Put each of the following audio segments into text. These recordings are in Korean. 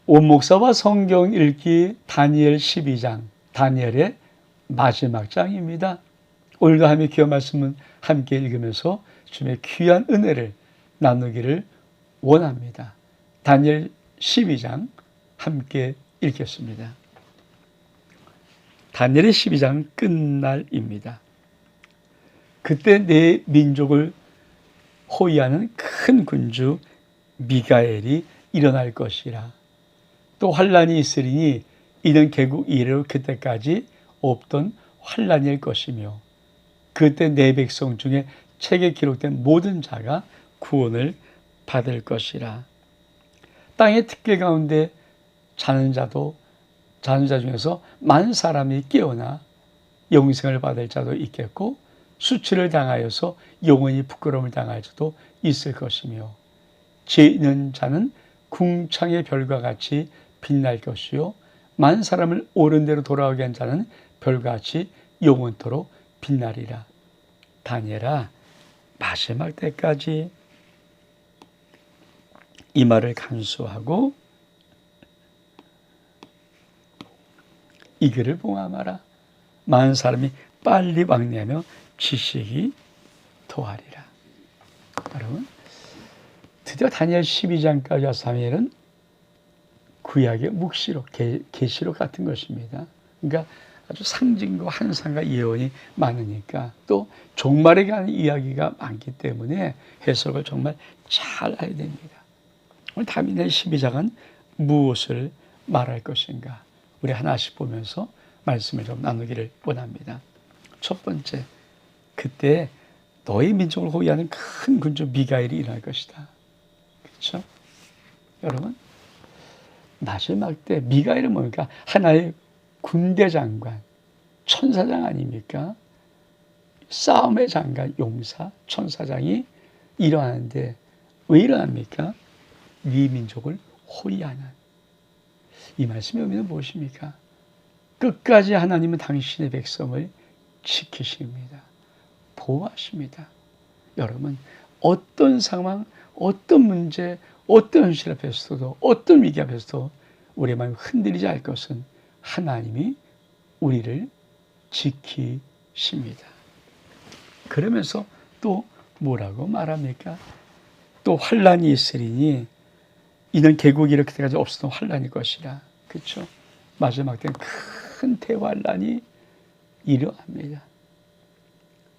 온목사와 성경 읽기 다니엘 12장, 다니엘의 마지막 장입니다. 오늘도 하나님의 귀한 말씀은 함께 읽으면서 주님의 귀한 은혜를 나누기를 원합니다. 다니엘 12장 함께 읽겠습니다. 다니엘의 12장 끝날입니다. 그때 내 민족을 호위하는 큰 군주 미가엘이 일어날 것이라. 또 환란이 있으리니 이는 개국 이래로 그때까지 없던 환란일 것이며 그때 내 백성 중에 책에 기록된 모든 자가 구원을 받을 것이라. 땅의 특길 가운데 자는 자 중에서 많은 사람이 깨어나 영생을 받을 자도 있겠고 수치를 당하여서 영원히 부끄러움을 당할 자도 있을 것이며 죄 있는 자는 궁창의 별과 같이 빛날 것이요 많은 사람을 옳은 대로 돌아오게 한 자는 별과 같이 영원토록 빛나리라. 다니엘아, 마지막 때까지 이 말을 간수하고 이 글을 봉함하라. 많은 사람이 빨리 왕래하며 지식이 도하리라. 여러분, 드디어 다니엘 12장까지 와서 다니엘은 구약의 묵시록, 계시록 같은 것입니다. 그러니까 아주 상징과 환상과 예언이 많으니까 또 종말에 관한 이야기가 많기 때문에 해석을 정말 잘 해야 됩니다. 오늘 다니엘 12장은 무엇을 말할 것인가? 우리 하나씩 보면서 말씀을 좀 나누기를 원합니다. 첫 번째, 그때 너희 민족을 호위하는 큰 군주 미가엘이 일어날 것이다. 그렇죠? 여러분, 마지막 때 미가엘은 뭡니까? 하나의 군대 장관, 천사장 아닙니까? 싸움의 장관, 용사, 천사장이 일어나는데 왜 일어납니까? 네 민족을 호위하는. 이 말씀의 의미는 무엇입니까? 끝까지 하나님은 당신의 백성을 지키십니다. 보호하십니다. 여러분, 어떤 상황, 어떤 문제, 어떤 현실 앞에서도, 어떤 위기 앞에서도 우리의 마음이 흔들리지 않을 것은 하나님이 우리를 지키십니다. 그러면서 또 뭐라고 말합니까? 또 환란이 있으리니 이는 개국이 이렇게까지 없었던 환란일 것이라. 그렇죠? 마지막 때는 큰 대환란이 일어납니다.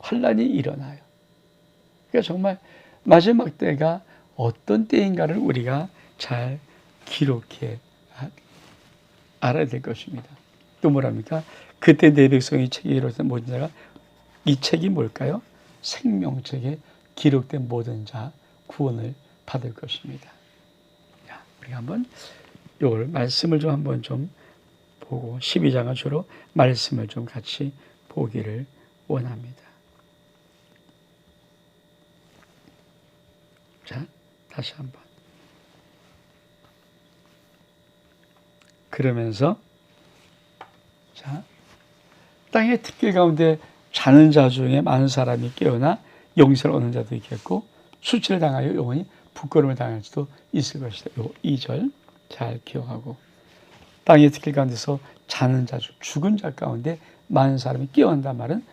환란이 일어나요. 그러니까 정말 마지막 때가 어떤 때인가를 우리가 잘 기록해 알아야 될 것입니다. 또 뭐랍니까? 그때 내 백성이 책에 기록된 모든 자가, 이 책이 뭘까요? 생명책에 기록된 모든 자 구원을 받을 것입니다. 자, 우리가 한번 이걸 말씀을 좀 한번 좀 보고 12장은 주로 말씀을 좀 같이 보기를 원합니다. 자, 다시 한번. 그러면서 자, 땅의 특길 가운데 자는 자 중에 많은 사람이 깨어나 영생을 얻는 자도 있겠고 수치를 당하여 영원히 부끄러움을 당할 수도 있을 것이다. 요 2절 잘 기억하고, 땅의 특길 가운데서 자는 자 중, 죽은 자 가운데 많은 사람이 깨어난단 말은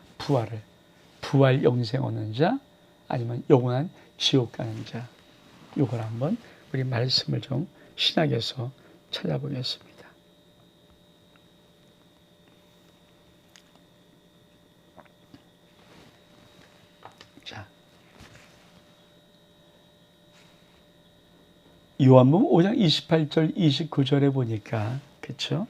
부활 영생 얻는 자, 아니면 영원한 지옥 가는 자. 이걸 한번 우리 말씀을 좀 신학에서 찾아보겠습니다. 자, 요한복음 5장 28절 29절에 보니까, 그렇죠?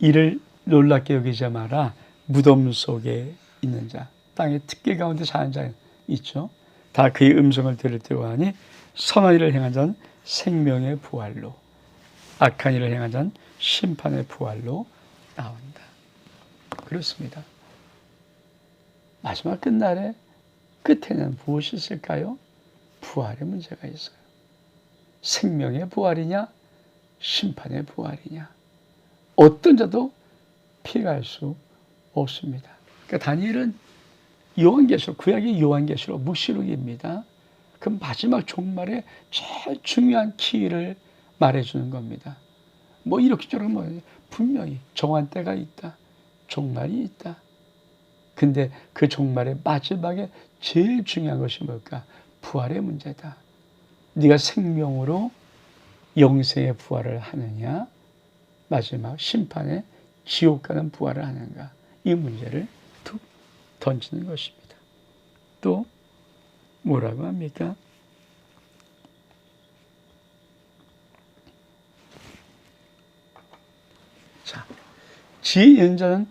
이를 놀랍게 여기지 마라. 무덤 속에 있는 자, 땅의 특길 가운데 사는 자 있죠. 다 그의 음성을 들을 때고 하니 선한 일을 행한 자는 생명의 부활로, 악한 일을 행한 자는 심판의 부활로 나온다. 그렇습니다. 마지막 끝날에 끝에는 무엇이 있을까요? 부활의 문제가 있어요. 생명의 부활이냐, 심판의 부활이냐. 어떤 자도 피해갈 수 없습니다. 그러니까 다니엘은 요한계시록, 구약의 요한계시록, 묵시록입니다. 그 마지막 종말에 제일 중요한 키를 말해주는 겁니다. 뭐 이렇게 저렇게 뭐 분명히 정한 때가 있다. 종말이 있다. 근데 그 종말의 마지막에 제일 중요한 것이 뭘까? 부활의 문제다. 네가 생명으로 영생의 부활을 하느냐, 마지막 심판의 지옥 가는 부활을 하는가, 이 문제를 툭 던지는 것입니다. 또 뭐라고 합니까? 자, 지혜 있는 자는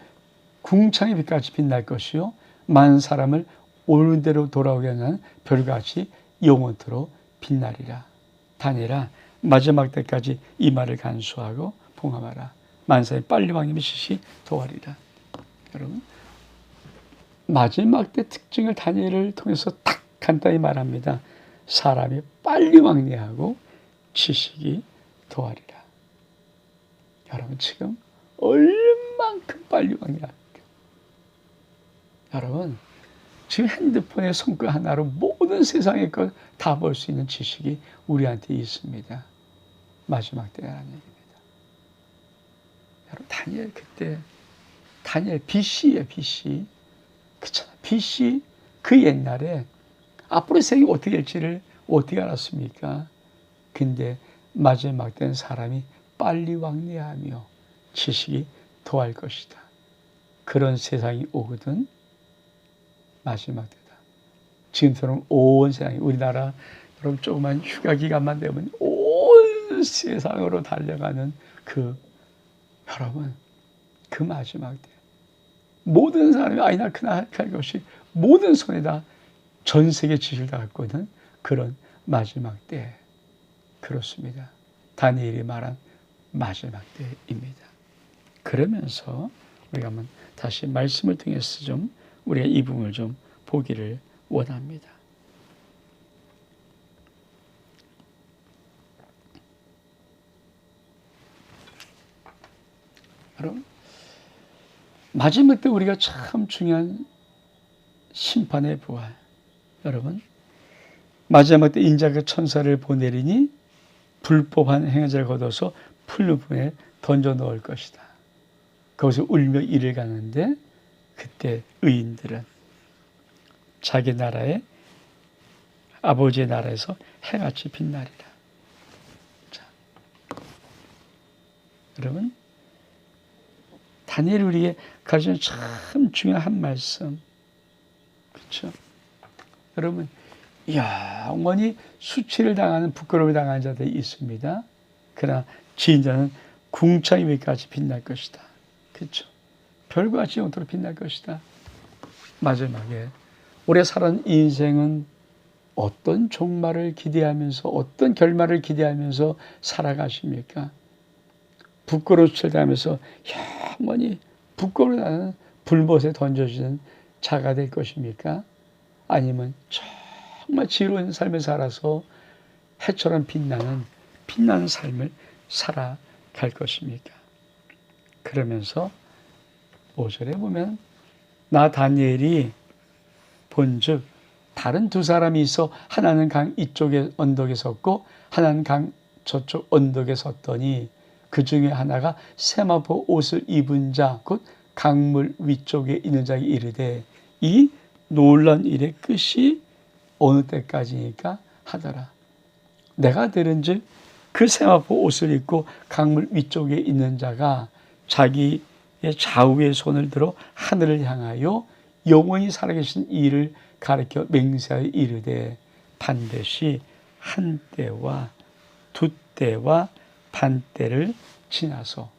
궁창의 빛같이 빛날 것이요 많은 사람을 옳은 대로 돌아오게 하는 별같이 영원토록 빛나리라. 다니엘아, 마지막 때까지 이 말을 간수하고 봉함하라. 만사의 빨리 왕님의 시시 도하리라. 여러분, 마지막 때 특징을 다니엘을 통해서 딱 간단히 말합니다. 사람이 빨리 왕래하고 지식이 도하리라. 여러분, 지금 얼만큼 빨리 왕래합니까? 여러분, 지금 핸드폰의 손끝 하나로 모든 세상의 것 다 볼 수 있는 지식이 우리한테 있습니다. 마지막 때라는 얘기입니다. 여러분, 다니엘 그때, 다니엘 BC예요, BC. 그렇잖아요. BC 그 옛날에 앞으로 세상이 어떻게 될지를 어떻게 알았습니까? 근데 마지막 때는 사람이 빨리 왕래하며 지식이 더할 것이다. 그런 세상이 오거든. 마지막 때다. 지금처럼 온 세상이, 우리나라 여러분 조그만 휴가 기간만 되면 온 세상으로 달려가는 그, 여러분, 그 마지막 때 모든 사람이 아이나 크나 할 것이 모든 손에다 전 세계 지식을 다 갖고 있는 그런 마지막 때. 그렇습니다. 다니엘이 말한 마지막 때입니다. 그러면서 우리가 한번 다시 말씀을 통해서 좀 우리가 이 부분을 좀 보기를 원합니다. 여러분, 마지막 때 우리가 참 중요한 심판의 부활. 여러분, 마지막 때 인자가 천사를 보내리니 불법한 행자를 걷어서 풀무불에 던져 넣을 것이다. 거기서 울며 이를 가는데 그때 의인들은 자기 나라의 아버지의 나라에서 해같이 빛나리라. 자, 여러분, 다니엘이 우리에게 가르치는 참 중요한 한 말씀. 그렇죠? 여러분, 영원히 수치를 당하는, 부끄러움을 당하는 자들이 있습니다. 그러나 지인자는 궁창의 빛같이 빛날 것이다. 그렇죠? 별과 같이 영원토록 빛날 것이다. 마지막에 우리가 살아온 인생은 어떤 종말을 기대하면서, 어떤 결말을 기대하면서 살아가십니까? 부끄러운 수치를 당하면서 영원히 부끄러워하는 불못에 던져지는 자가 될 것입니까? 아니면 정말 지혜로운 삶을 살아서 해처럼 빛나는 삶을 살아갈 것입니까? 그러면서 5절에 보면 나 다니엘이 본즉 다른 두 사람이 있어 하나는 강 이쪽에 언덕에 섰고 하나는 강 저쪽 언덕에 섰더니 그 중에 하나가 세마포 옷을 입은 자 곧 강물 위쪽에 있는 자에게 이르되 이 놀란 일의 끝이 어느 때까지니까 하더라. 내가 들은즉 그 세마포 옷을 입고 강물 위쪽에 있는 자가 자기의 좌우의 손을 들어 하늘을 향하여 영원히 살아계신 이를 가리켜 맹세하여 이르되 반드시 한 때와 두 때와 반 때를 지나서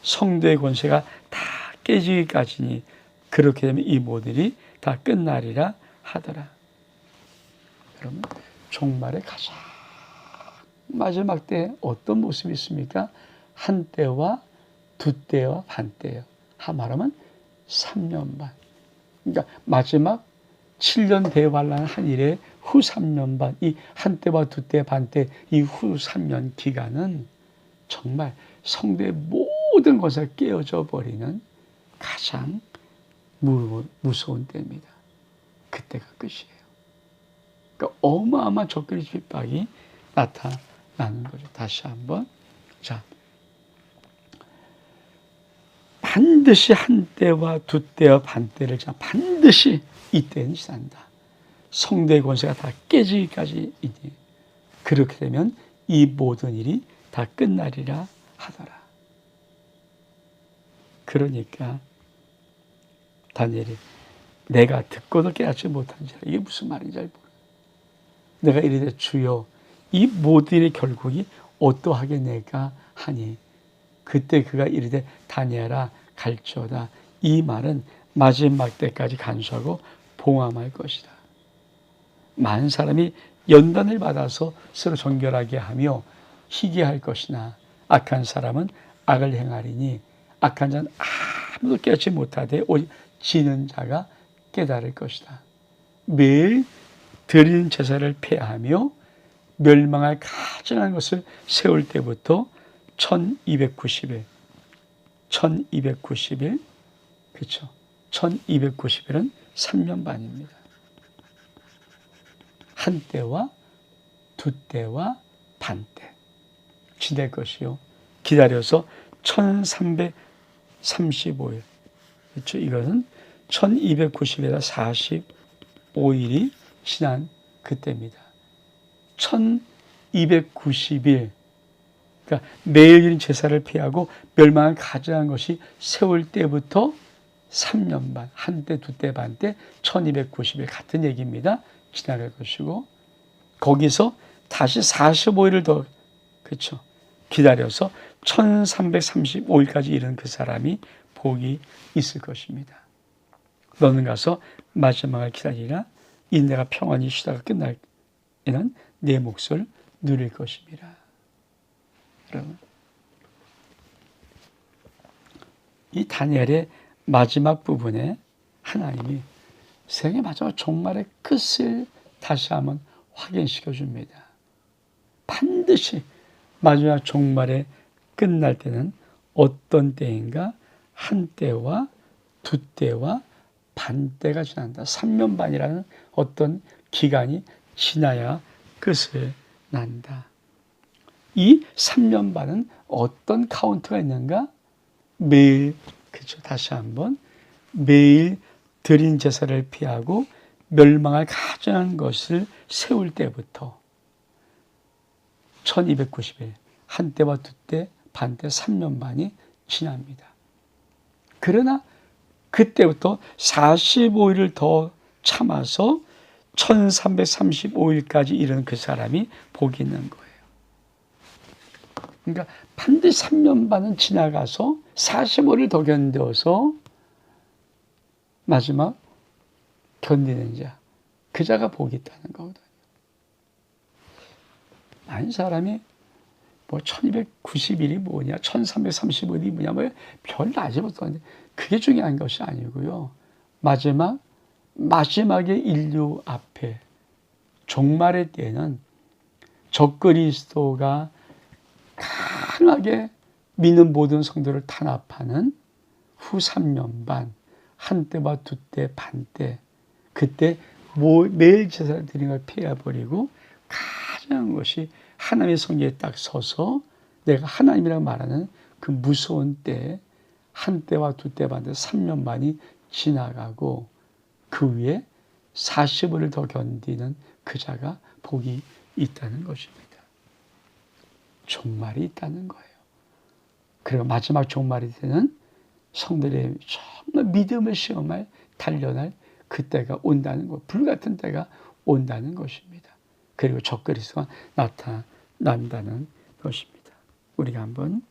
성도의 권세가 다 깨지기까지니 그렇게 되면 이 모들이 다 끝나리라 하더라. 여러분, 종말의 가장 마지막 때 어떤 모습이 있습니까? 한 때와 두 때와 반 때요. 말하면 3년 반. 그러니까 마지막 7년 대환란 한 일에 후 3년 반, 이 한 때와 두 때, 반 때, 이 후 3년 기간은 정말 성도의 모든 것을 깨어져 버리는 가장 무서운 때입니다. 그때가 끝이에요. 그러니까 어마어마한 적그리스도 핍박이 나타날 나는 거죠. 다시 한번. 자, 반드시 한때와 두때와 반때를 반드시 이때는 지난다. 성도의 권세가 다 깨지기까지 이니 그렇게 되면 이 모든 일이 다 끝나리라 하더라. 그러니까 다니엘이 내가 듣고도 깨닫지 못한지라. 이게 무슨 말인지 잘 모르겠어요. 내가 이르되 주여 이 모든 일의 결국이 어떠하게 내가 하니 그때 그가 이르되 다니엘아 갈지어다. 이 말은 마지막 때까지 간수하고 봉함할 것이다. 많은 사람이 연단을 받아서 서로 정결하게 하며 희귀할 것이나 악한 사람은 악을 행하리니 악한 자는 아무도 깨닫지 못하되 오직 지는 자가 깨달을 것이다. 매일 드리는 제사를 폐하며 멸망할 가증한 것을 세울 때부터 1290일 그렇죠. 1290일은 3년 반입니다. 한때와 두때와 반때 지낼 것이요. 기다려서 1335일 그렇죠. 이것은 1290일에다 45일이 지난 그때입니다. 1290일 그러니까 매일 제사를 피하고 멸망을 가져간 것이 세울 때부터 3년 반, 한때, 두때, 반때, 1290일 같은 얘기입니다. 지나갈 것이고 거기서 다시 45일을 더 그렇죠. 기다려서 1335일까지 이른 그 사람이 복이 있을 것입니다. 너는 가서 마지막을 기다리라. 이 내가 평안히 쉬다가 끝날 때는 내 몫을 누릴 것입니다. 여러분, 이 다니엘의 마지막 부분에 하나님이 세상의 마지막 종말의 끝을 다시 한번 확인시켜 줍니다. 반드시 마지막 종말에 끝날 때는 어떤 때인가? 한때와 두때와 반때가 지난다. 3년 반이라는 어떤 기간이 지나야 끝을 난다. 이 3년 반은 어떤 카운트가 있는가? 매일, 그렇죠. 다시 한번. 매일 드린 제사를 피하고 멸망을 가증한 것을 세울 때부터 1290일, 한때와 두때, 반때 3년 반이 지납니다. 그러나 그때부터 45일을 더 참아서 1335일까지 이르는 그 사람이 복이 있는 거예요. 그러니까 반드시 3년 반은 지나가서 45일을 더 견뎌서 마지막 견디는 자, 그 자가 복이 있다는 거거든요. 많은 사람이 뭐 1290일이 뭐냐, 1335일이 뭐냐, 뭐 별 나지부터 그게 중요한 것이 아니고요. 마지막의 인류 앞에 종말의 때는 적그리스도가 강하게 믿는 모든 성도를 탄압하는 후 3년 반, 한때와 두때, 반때, 그때 매일 제사를 드리는 걸 피해버리고 가장 것이 하나님의 성계에 딱 서서 내가 하나님이라고 말하는 그 무서운 때, 한때와 두때, 반때 3년 반이 지나가고 그 위에 40일을 더 견디는 그 자가 복이 있다는 것입니다. 종말이 있다는 거예요. 그리고 마지막 종말이 되는 성들의 정말 믿음을 시험할 단련할 그때가 온다는 것, 불같은 때가 온다는 것입니다. 그리고 적그리스도가 나타난다는 것입니다. 우리가 한번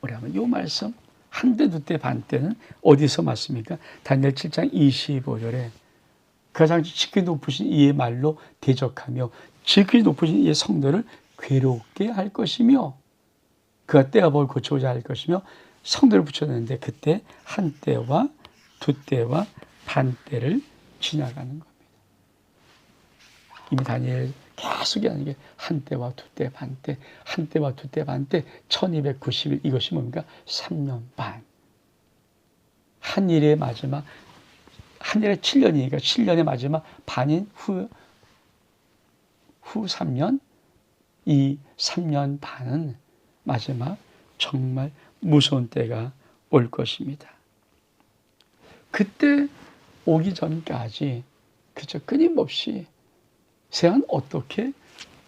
우리 한번 이 말씀 한때 두때 반때는 어디서 맞습니까? 다니엘 7장 25절에 가장 지극히 높으신 이의 말로 대적하며 지극히 높으신 이의 성도를 괴롭게 할 것이며 그가 때와 법을 고쳐오자 할 것이며 성도를 붙여내는데 그때 한때와 두때와 반때를 지나가는 겁니다. 이미 다니엘 계속 하는 게 한때와 두때 반때, 한때와 두때 반때 1290일 이것이 뭡니까? 3년 반. 한 일의 마지막, 한 일의 7년이니까 7년의 마지막 반인 후 후 3년, 이 3년 반은 마지막 정말 무서운 때가 올 것입니다. 그때 오기 전까지 그죠? 끊임없이 세상은 어떻게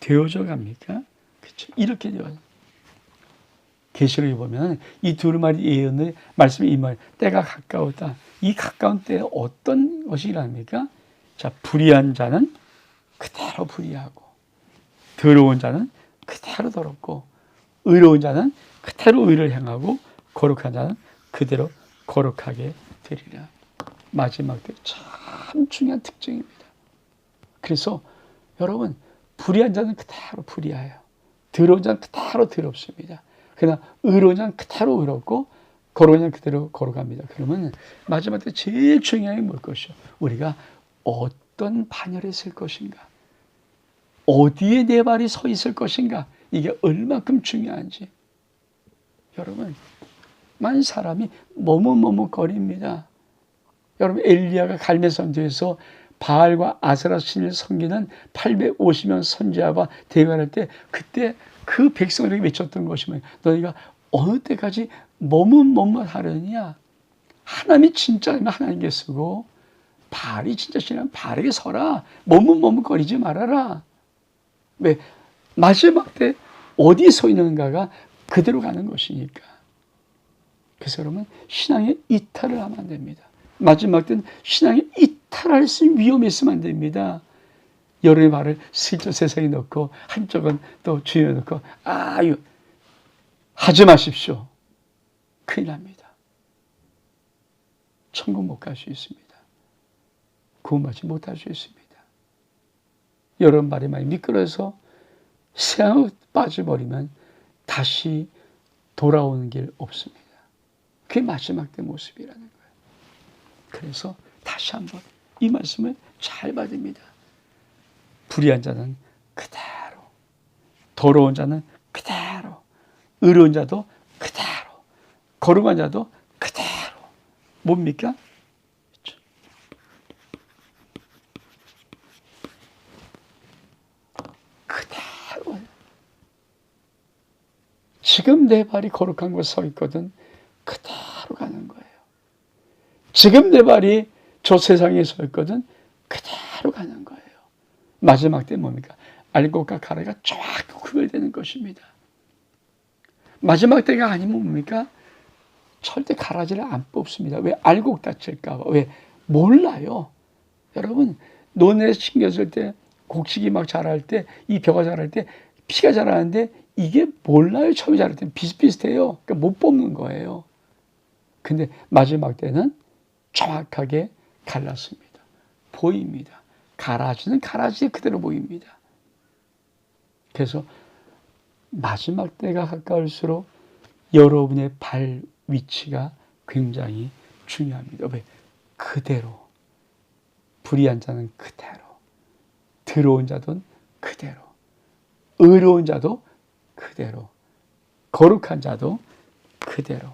되어져 갑니까? 그죠? 이렇게 되어요. 계시록에 보면 이 두루마리 예언의 말씀이 임할 때가 가까웠다. 이 가까운 때에 어떤 것이 일어납니까? 자, 불의한 자는 그대로 불의하고, 더러운 자는 그대로 더럽고, 의로운 자는 그대로 의를 행하고, 거룩한 자는 그대로 거룩하게 되리라. 마지막 때 참 중요한 특징입니다. 그래서 여러분, 불의한 자는 그대로 불의해요. 더러운 자는 그대로 더럽습니다. 그러나 의로운 자는 그대로 의롭고 거룩한 자는 그대로 거룩합니다. 그러면 마지막 때 제일 중요한 게 뭘 것이요? 우리가 어떤 반열에 설 것인가? 어디에 내 발이 서 있을 것인가? 이게 얼마큼 중요한지. 여러분, 많은 사람이 머뭇머뭇거립니다. 여러분, 엘리야가 갈멜 선지에서 바알과 아세라 신을 섬기는 850명 선지자와 대화할 때 그때 그 백성들에게 외쳤던 것이 뭐예요? 너희가 어느 때까지 머뭇머뭇하려냐? 하나님이 진짜면 하나님께 쓰고 바알이 진짜 신이면 바알에게 서라. 머뭇머뭇거리지 말아라. 왜? 마지막 때 어디에 서 있는가가 그대로 가는 것이니까. 그래서 여러분, 신앙의 이탈을 하면 안 됩니다. 마지막 때는 신앙의 이탈할 수 있는 위험이 있으면 안 됩니다. 여러분의 발을 슬쩍 세상에 넣고 한쪽은 또 주위에 넣고 아유 하지 마십시오. 큰일 납니다. 천국 못 갈 수 있습니다. 구원받지 못할 수 있습니다. 여러분 발이 많이 미끄러져서 세상으로 빠져버리면 다시 돌아오는 길 없습니다. 그게 마지막 때 모습이라는 거예요. 그래서 다시 한번 이 말씀을 잘 받습니다. 불의한 자는 그대로, 더러운 자는 그대로, 의로운 자도 그대로, 거룩한 자도 그대로. 뭡니까? 그대로. 지금 내 발이 거룩한 곳에 서 있거든 그대로 가는 거예요. 지금 내 발이 저 세상에 서 있거든 그대로 가는 거예요. 마지막 때 뭡니까? 알곡과 가래가 정확히 구별되는 것입니다. 마지막 때가 아니면 뭡니까? 절대 가라지를 안 뽑습니다. 왜? 알곡 다칠까 봐. 왜? 몰라요. 여러분, 논에 심겼을 때, 곡식이 막 자랄 때, 이 벼가 자랄 때, 피가 자라는데 이게 몰라요. 처음에 자랄 때 비슷비슷해요. 그러니까 못 뽑는 거예요. 근데 마지막 때는 정확하게 갈랐습니다. 보입니다. 가라지는 가라지 그대로 보입니다. 그래서 마지막 때가 가까울수록 여러분의 발 위치가 굉장히 중요합니다. 왜? 그대로. 불의한 자는 그대로. 더러운 자도 그대로. 의로운 자도 그대로. 거룩한 자도 그대로.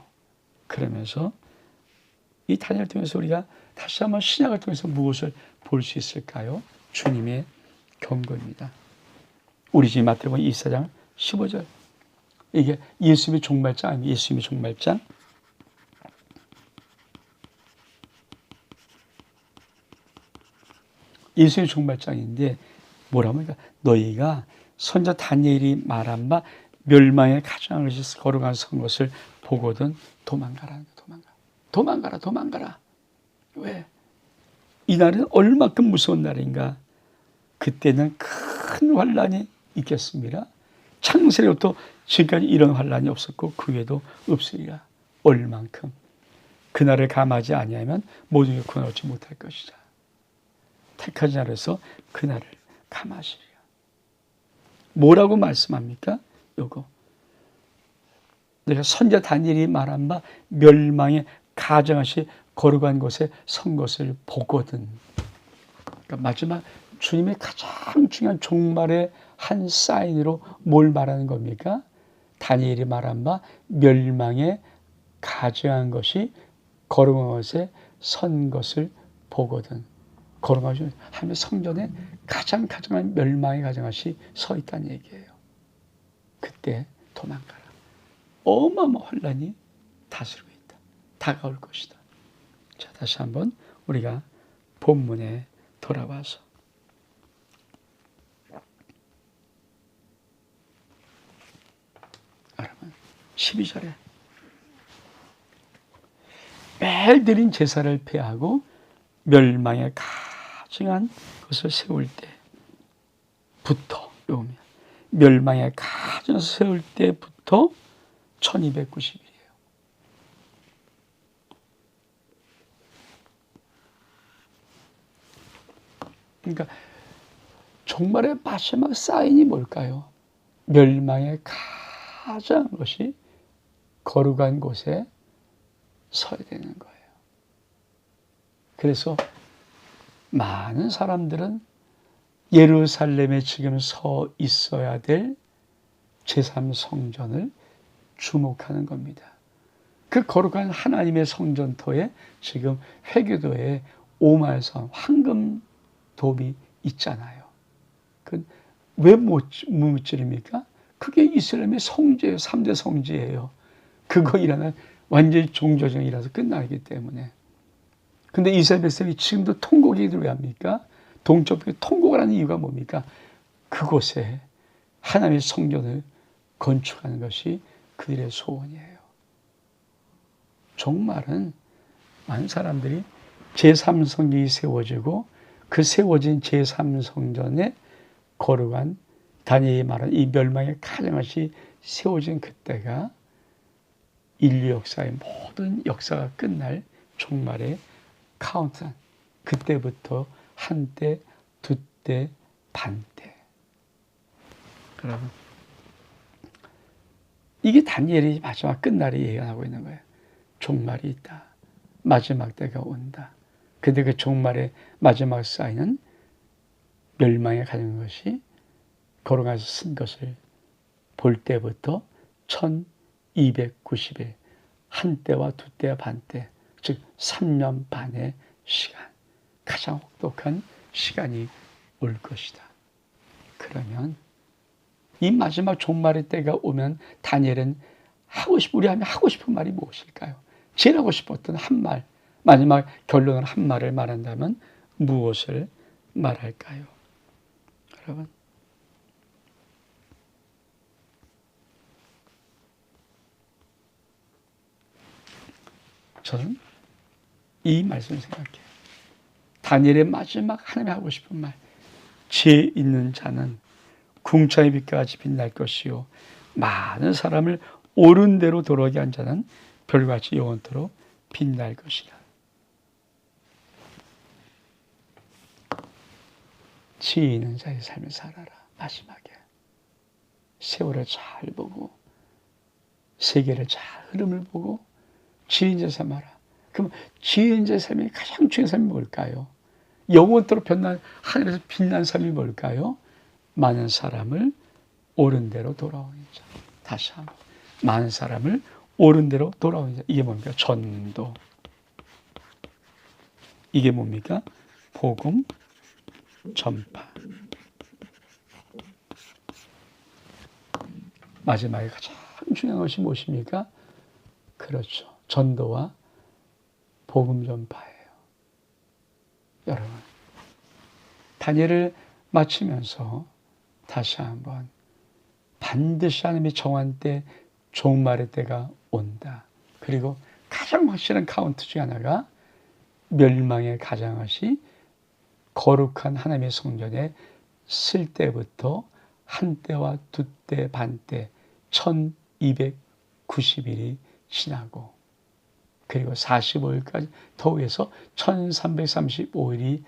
그러면서 이 단위를 통해서 우리가 다시 한번 신약을 통해서 무엇을 볼 수 있을까요? 주님의 경고입니다. 우리 집 마태복음 24장 15절. 이게 예수님의 종말장 아닙니까? 예수님의 종말장. 예수님의 종말장인데 뭐라고 합니까? 너희가 선자 다니엘이 말한 바 멸망에 가장 것이 거룩한 선 것을 보거든 도망가라는 거예요. 도망가라. 왜? 이 날은 얼마큼 무서운 날인가? 그때는 큰 환란이 있겠습니다. 창세로부터 지금까지 이런 환란이 없었고 그 외에도 없으리라. 얼만큼 그날을 감하지 아니하면 모든 게 구원 얻지 못할 것이다. 택하지 않아서 그날을 감하시리라. 뭐라고 말씀합니까? 요거. 내가 선자 다니엘이 말한 바 멸망에 가정하시 거룩한 곳에 선 것을 보거든. 그러니까 마지막 주님의 가장 중요한 종말의 한 사인으로 뭘 말하는 겁니까? 다니엘이 말한 바 멸망에 가정한 것이 거룩한 곳에 선 것을 보거든. 거룩하신 하나님의 성전에 가장 멸망의 가장하시 서 있다는 얘기예요. 그때 도망가라. 어마어마한 혼란이 다스리고 있다. 다가올 것이다. 자, 다시 한번 우리가 본문에 돌아와서 여러분 12절에 매일 드린 제사를 폐하고 멸망에 가증한 것을 세울 때부터 멸망에 가증한 것을 세울 때부터 1290일이에요. 그러니까 종말의 마지막 사인이 뭘까요? 멸망에 가장 것이 거룩한 곳에 서야 되는 거예요. 그래서 많은 사람들은 예루살렘에 지금 서 있어야 될 제3성전을 주목하는 겁니다. 그 거룩한 하나님의 성전터에 지금 회교도에 오말선 황금돔이 있잖아요. 왜 무찌릅니까? 그게 이스라엘의 성지예요. 3대 성지예요. 그거 일어나면 완전히 종교정이라서 끝나기 때문에. 근데 이스라엘 백성이 지금도 통곡이 왜 합니까? 동쪽에 통곡을 하는 이유가 뭡니까? 그곳에 하나님의 성전을 건축하는 것이 그들의 소원이에요. 종말은 많은 사람들이 제3성전이 세워지고 그 세워진 제3성전에 거룩한 다니엘이 말한 이 멸망의 가장하시 세워진 그때가 인류 역사의 모든 역사가 끝날 종말의 카운트다운. 그때부터 한때, 두때, 반때. 여러분, 이게 다니엘이 마지막 끝날이 예언하고 있는 거예요. 종말이 있다. 마지막 때가 온다. 근데 그 종말의 마지막 사인은 멸망에 가는 것이 거룩하서 쓴 것을 볼 때부터 1290일, 한때와 두때와 반때, 즉 3년 반의 시간, 가장 혹독한 시간이 올 것이다. 그러면 이 마지막 종말의 때가 오면 다니엘은 우리 하고 싶은 말이 무엇일까요? 제일 하고 싶었던 한 말, 마지막 결론을 한 말을 말한다면 무엇을 말할까요? 여러분, 저는 이 말씀을 생각해요. 다니엘의 마지막 하나님이 하고 싶은 말, 지혜 있는 자는 궁창의 빛과 같이 빛날 것이요 많은 사람을 옳은 대로 돌아오게 한 자는 별같이 영원토록 빛날 것이라. 지혜 있는 자의 삶을 살아라. 마지막에 세월을 잘 보고 세계를 잘 흐름을 보고 지혜 있는 자의 삶을 살아라. 그럼 지혜 있는 자의 삶이 가장 중요한 삶이 뭘까요? 영원토록 변난 하늘에서 빛난 삶이 뭘까요? 많은 사람을 옳은 대로 돌아오는 자. 다시 한번 많은 사람을 옳은 대로 돌아오는 자. 이게 뭡니까? 전도. 이게 뭡니까? 복음 전파. 마지막에 가장 중요한 것이 무엇입니까? 그렇죠. 전도와 복음 전파예요. 여러분, 다니엘을 마치면서 다시 한번 반드시 하나님의 정한 때 종말의 때가 온다. 그리고 가장 확실한 카운트 중에 하나가 멸망의 가장하시 거룩한 하나님의 성전에 쓸 때부터 한때와 두때 반때 1290일이 지나고 그리고 45일까지 더해서 1335일이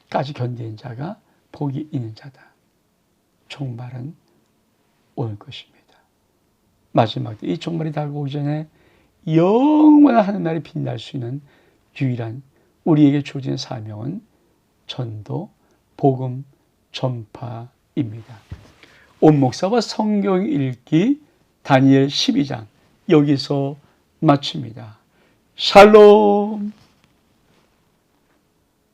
까지 견딘 자가 복이 있는 자다. 종말은 올 것입니다. 마지막 때 이 종말이 다가오기 전에 영원한 하늘나라에 빛날 수 있는 유일한 우리에게 주어진 사명은 전도, 복음, 전파입니다. 온 목사와 성경 읽기 다니엘 12장 여기서 마칩니다. 샬롬.